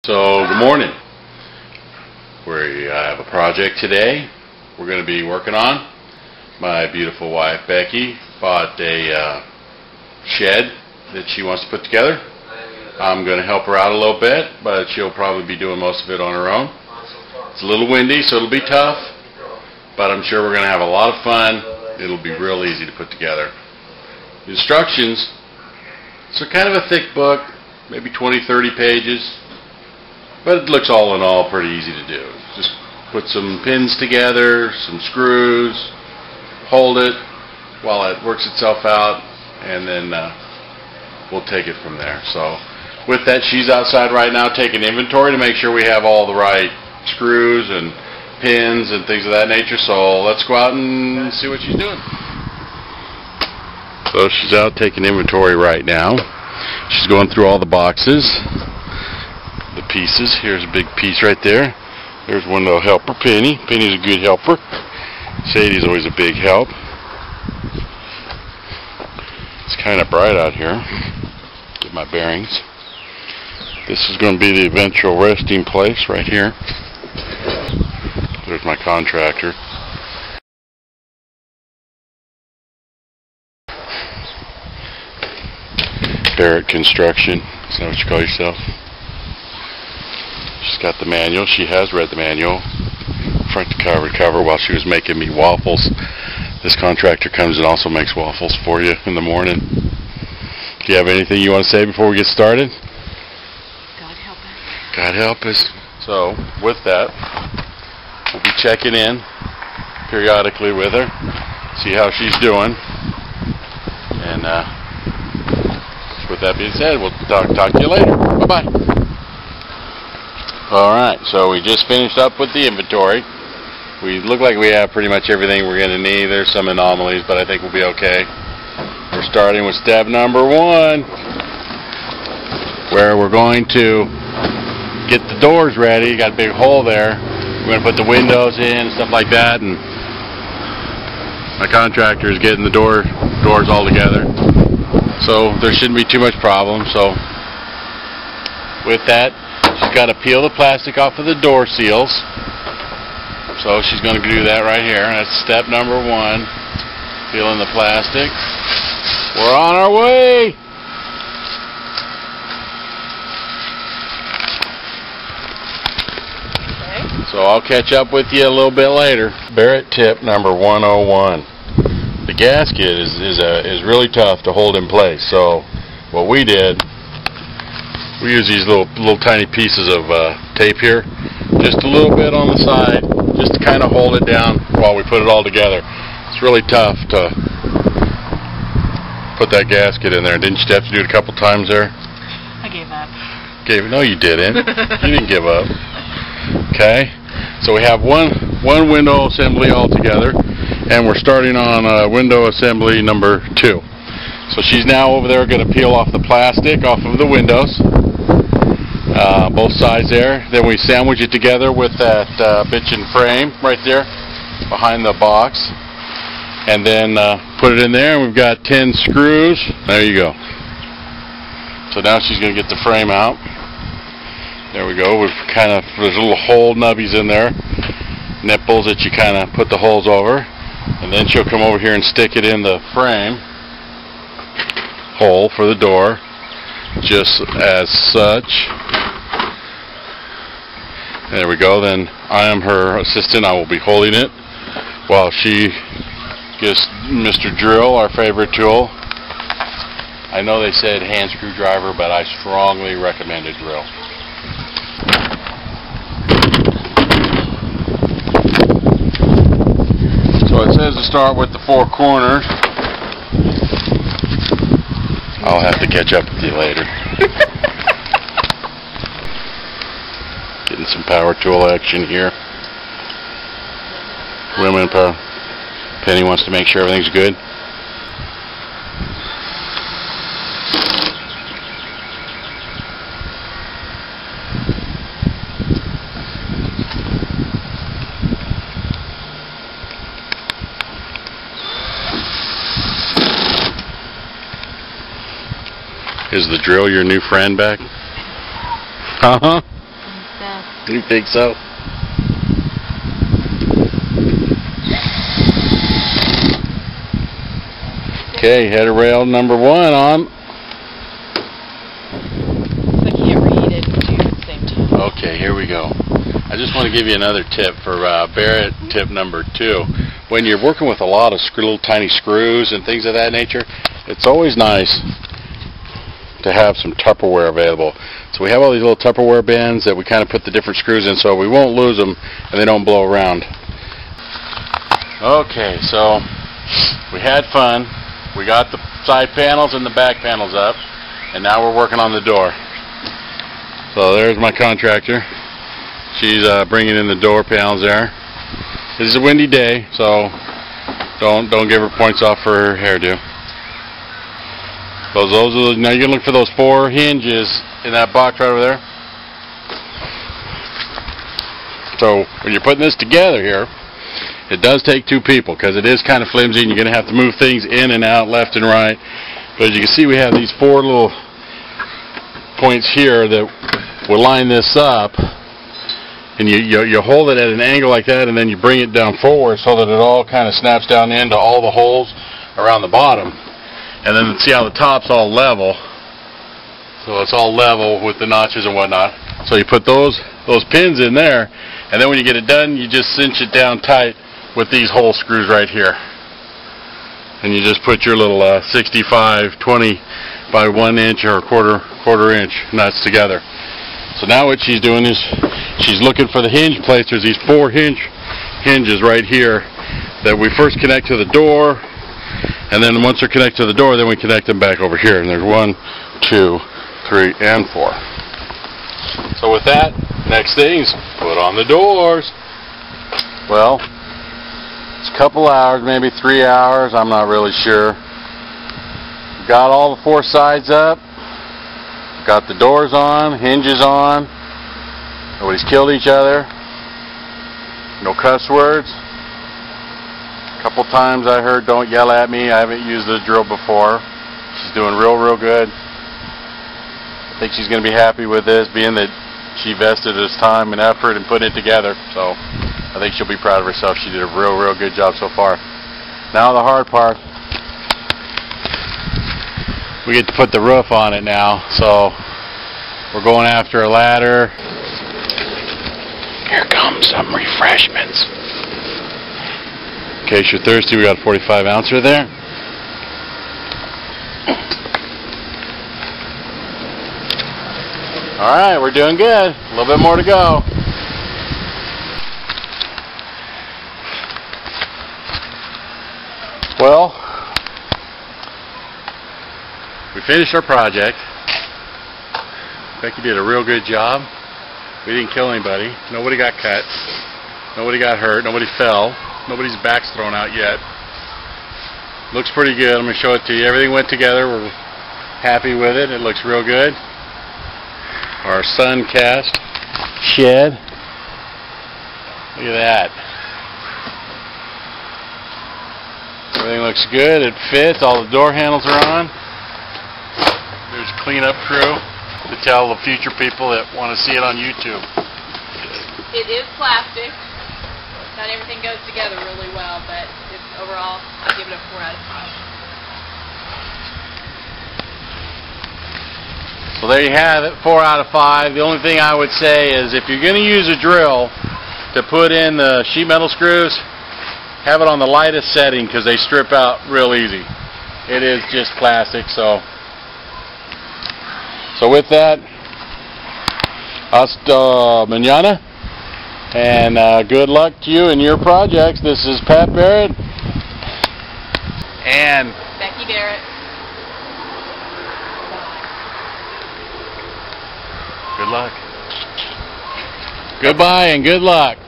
So, good morning. We have a project today we're going to be working on. My beautiful wife Becky bought a shed that she wants to put together. I'm going to help her out a little bit, but she'll probably be doing most of it on her own. It's a little windy, so it'll be tough, but I'm sure we're going to have a lot of fun. It'll be real easy to put together. The instructions, it's kind of a thick book, maybe 20-30 pages. But it looks all in all pretty easy to do. Just put some pins together, some screws, hold it while it works itself out, and then we'll take it from there. So with that, she's outside right now taking inventory to make sure we have all the right screws and pins and things of that nature. So let's go out and see what she's doing. So she's out taking inventory right now. She's going through all the boxes. The pieces. Here's a big piece right there. There's window helper Penny. Penny's a good helper. Sadie's always a big help. It's kind of bright out here. Get my bearings. This is going to be the eventual resting place right here. There's my contractor. Barrett Construction. Is that what you call yourself? She's got the manual. She has read the manual front to cover while she was making me waffles. This contractor comes and also makes waffles for you in the morning. Do you have anything you want to say before we get started? God help us. God help us. So, with that, we'll be checking in periodically with her, see how she's doing. And with that being said, we'll talk to you later. Bye-bye. Alright, so we just finished up with the inventory. We look like we have pretty much everything we're going to need. There's some anomalies, but I think we'll be okay. We're starting with step number 1, where we're going to get the doors ready. Got a big hole there. We're going to put the windows in and stuff like that, and my contractor is getting the doors all together. So there shouldn't be too much problem. So with that, she's got to peel the plastic off of the door seals. So she's going to do that right here. That's step number 1. Peeling the plastic. We're on our way! Okay. So I'll catch up with you a little bit later. Barrett tip number 101. The gasket is really tough to hold in place. So what we did, we use these little tiny pieces of tape here, just a little bit on the side, just to kind of hold it down while we put it all together. It's really tough to put that gasket in there. Didn't you have to do it a couple times there? I gave up. No, you didn't. You didn't give up. Okay, so we have one window assembly all together, and we're starting on window assembly number 2. So she's now over there going to peel off the plastic off of the windows. Both sides there. Then we sandwich it together with that bitchin' frame right there behind the box, and then put it in there, and we've got 10 screws. There you go. So now she's going to get the frame out. There we go. There's little hole nubbies in there, nipples that you kind of put the holes over, and then she'll come over here and stick it in the frame hole for the door, just as such. There we go. Then I am her assistant. I will be holding it while she gets Mr. Drill, our favorite tool. I know they said hand screwdriver, but I strongly recommend a drill. So it says to start with the 4 corners. I'll have to catch up with you later. Getting some power tool action here. Women power. Penny wants to make sure everything's good. Is the drill your new friend back? Uh-huh. You think so? Okay, header rail number 1 on. I can't read it and do at the same time. Okay, here we go. I just want to give you another tip for Barrett, tip number 2. When you're working with a lot of little tiny screws and things of that nature, it's always nice to have some Tupperware available. So we have all these little Tupperware bins that we kind of put the different screws in so we won't lose them and they don't blow around. Okay, so we had fun. We got the side panels and the back panels up, and now we're working on the door. So there's my contractor. She's bringing in the door panels there. It is a windy day, so don't give her points off for her hairdo. Those are now you're gonna look for those 4 hinges in that box right over there. So when you're putting this together here, it does take 2 people because it is kind of flimsy and you're going to have to move things in and out, left and right. But as you can see, we have these 4 little points here that will line this up, and you hold it at an angle like that, and then you bring it down forward so that it all kind of snaps down into all the holes around the bottom. And then see how the top's all level, so it's all level with the notches and whatnot. So you put those pins in there, and then when you get it done, you just cinch it down tight with these hole screws right here, and you just put your little 65 20 by 1 inch or quarter inch nuts together. So now what she's doing is she's looking for the hinge plates. There's these 4 hinges right here that we first connect to the door, and then once they're connected to the door, then we connect them back over here, and there's 1 2 3 and 4. So with that, next thing's put on the doors. Well, it's a couple hours, maybe 3 hours, I'm not really sure. Got all the 4 sides up, got the doors on, hinges on, nobody's killed each other, no cuss words. A couple times I heard, "Don't yell at me." I haven't used the drill before. She's doing real good. I think she's going to be happy with this, being that she invested this time and effort and put it together. So I think she'll be proud of herself. She did a real good job so far. Now the hard part. We get to put the roof on it now. So we're going after a ladder. Here comes some refreshments. In case you're thirsty, we got a 45 ouncer there. Alright, we're doing good. A little bit more to go. Well, we finished our project. Becky did a real good job. We didn't kill anybody. Nobody got cut. Nobody got hurt. Nobody fell. Nobody's back's thrown out yet. Looks pretty good. I'm going to show it to you. Everything went together. We're happy with it. It looks real good. Our Suncast Shed. Look at that. Everything looks good. It fits. All the door handles are on. There's a cleanup crew to tell the future people that want to see it on YouTube. It is plastic. Not everything goes together really well, but overall, I'll give it a 4 out of 5. So there you have it, 4 out of 5. The only thing I would say is if you're going to use a drill to put in the sheet metal screws, have it on the lightest setting because they strip out real easy. It is just plastic, so with that, hasta mañana. And good luck to you in your projects. This is Pat Barrett and Becky Barrett. Good luck. Goodbye and good luck.